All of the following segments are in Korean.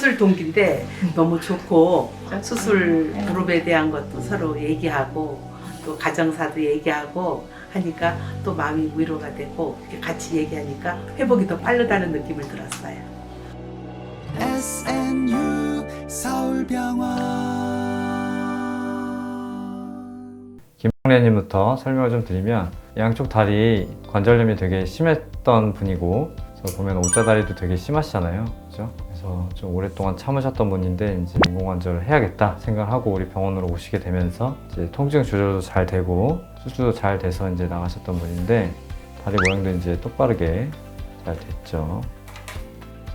수술 동기인데 너무 좋고 수술 무릎에 대한 것도 서로 얘기하고 또 가정사도 얘기하고 하니까 또 마음이 위로가 되고 이렇게 같이 얘기하니까 회복이 더 빠르다는 느낌을 들었어요. SNU 서울병원. 김영래님부터 설명을 좀 드리면 양쪽 다리 관절염이 되게 심했던 분이고, 그래서 보면 오자다리도 되게 심하시잖아요, 그죠? 그래서 좀 오랫동안 참으셨던 분인데 이제 인공관절을 해야겠다 생각하고 우리 병원으로 오시게 되면서 이제 통증 조절도 잘 되고 수술도 잘 돼서 이제 나가셨던 분인데, 다리 모양도 이제 똑바르게 잘 됐죠.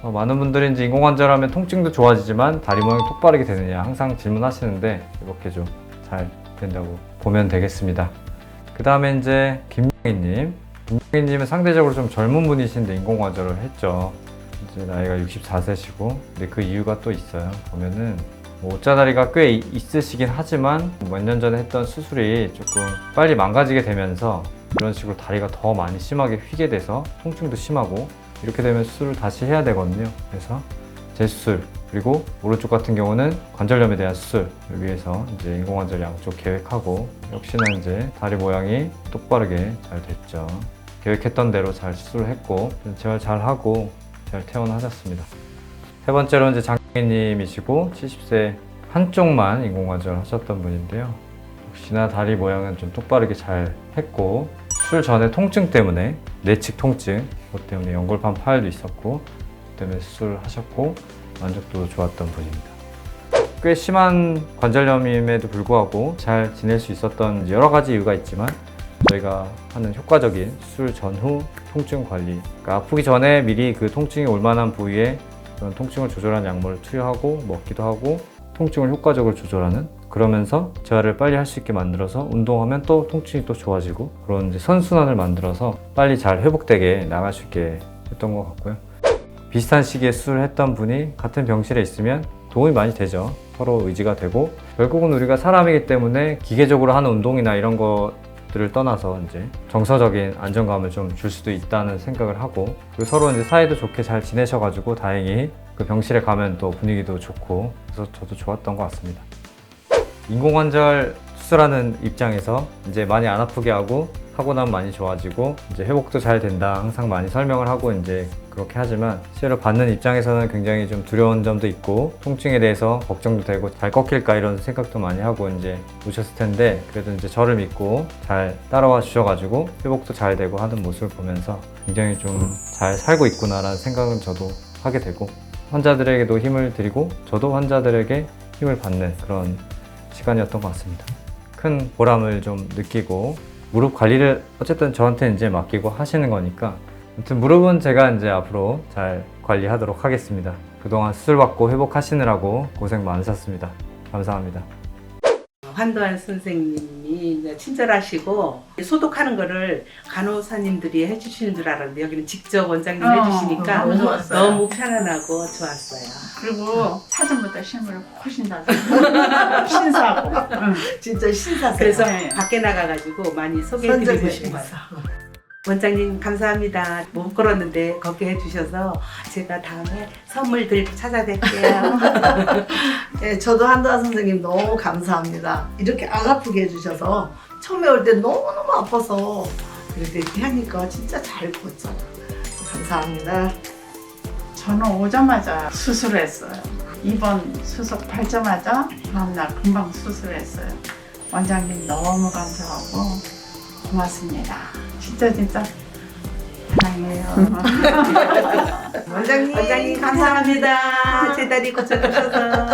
많은 분들이 이제 인공관절하면 통증도 좋아지지만 다리 모양이 똑바르게 되느냐 항상 질문하시는데, 이렇게 좀 잘 된다고 보면 되겠습니다. 그 다음에 이제 김영희님은 상대적으로 좀 젊은 분이신데 인공관절을 했죠. 이제 나이가 64세시고, 근데 그 이유가 또 있어요. 보면은 뭐 옷자다리가 꽤 있으시긴 하지만 몇 년 전에 했던 수술이 조금 빨리 망가지게 되면서 이런 식으로 다리가 더 많이 심하게 휘게 돼서 통증도 심하고, 이렇게 되면 수술을 다시 해야 되거든요. 그래서 재수술, 그리고 오른쪽 같은 경우는 관절염에 대한 수술을 위해서 이제 인공관절 양쪽 계획하고, 역시나 이제 다리 모양이 똑바르게 잘 됐죠. 계획했던 대로 잘 수술을 했고 재활 잘 하고 잘 퇴원하셨습니다. 세 번째로 이제 장님이시고 70세 한쪽만 인공관절 하셨던 분인데요. 역시나 다리 모양은 좀 똑바르게 잘 했고, 수술 전에 통증 때문에 내측 통증, 그것 때문에 연골판 파열도 있었고, 그 때문에 수술을 하셨고 만족도 좋았던 분입니다. 꽤 심한 관절염임에도 불구하고 잘 지낼 수 있었던 여러 가지 이유가 있지만, 저희가 하는 효과적인 수술 전후 통증 관리, 그러니까 아프기 전에 미리 그 통증이 올 만한 부위에 그런 통증을 조절하는 약물을 투여하고 먹기도 하고, 통증을 효과적으로 조절하는, 그러면서 재활을 빨리 할 수 있게 만들어서 운동하면 또 통증이 또 좋아지고, 그런 이제 선순환을 만들어서 빨리 잘 회복되게 나갈 수 있게 했던 것 같고요. 비슷한 시기에 수술을 했던 분이 같은 병실에 있으면 도움이 많이 되죠. 서로 의지가 되고, 결국은 우리가 사람이기 때문에 기계적으로 하는 운동이나 이런 것들을 떠나서 이제 정서적인 안정감을 좀 줄 수도 있다는 생각을 하고, 그리고 서로 이제 사이도 좋게 잘 지내셔가지고 다행히 그 병실에 가면 또 분위기도 좋고, 그래서 저도 좋았던 것 같습니다. 인공관절 수술하는 입장에서 이제 많이 안 아프게 하고 나면 많이 좋아지고 이제 회복도 잘 된다 항상 많이 설명을 하고 이제 그렇게 하지만, 실제로 받는 입장에서는 굉장히 좀 두려운 점도 있고 통증에 대해서 걱정도 되고 잘 꺾일까 이런 생각도 많이 하고 이제 오셨을 텐데, 그래도 이제 저를 믿고 잘 따라와 주셔가지고 회복도 잘 되고 하는 모습을 보면서 굉장히 좀 잘 살고 있구나라는 생각은 저도 하게 되고, 환자들에게도 힘을 드리고 저도 환자들에게 힘을 받는 그런 시간이었던 것 같습니다. 큰 보람을 좀 느끼고, 무릎 관리를 어쨌든 저한테 이제 맡기고 하시는 거니까, 아무튼 무릎은 제가 이제 앞으로 잘 관리하도록 하겠습니다. 그동안 수술받고 회복하시느라고 고생 많으셨습니다. 감사합니다. 환도한 선생님이 이제 친절하시고 소독하는 거를 간호사님들이 해주시는 줄 알았는데 여기는 직접 원장님 해주시니까 너무 좋았어요. 너무 편안하고 좋았어요. 그리고 사전부터 실물을 훨씬 더 신사하고. 응. 진짜 신사세요. 그래서 네. 밖에 나가가지고 많이 소개해드리고 싶어요. 원장님 감사합니다. 못 걸었는데 걷게 해주셔서 제가 다음에 선물 들고 찾아뵐게요. 네, 저도 한도아 선생님 너무 감사합니다. 이렇게 안 아프게 해주셔서 처음에 올 때 너무너무 아파서 그런데 이렇게 하니까 진짜 잘 걷잖아. 감사합니다. 저는 오자마자 수술했어요. 이번 수속 받자마자 다음날 금방 수술했어요. 원장님 너무 감사하고 고맙습니다. 진짜 다행이에요. 원장님 원장님 감사합니다. 제 다리 고쳐주셔서.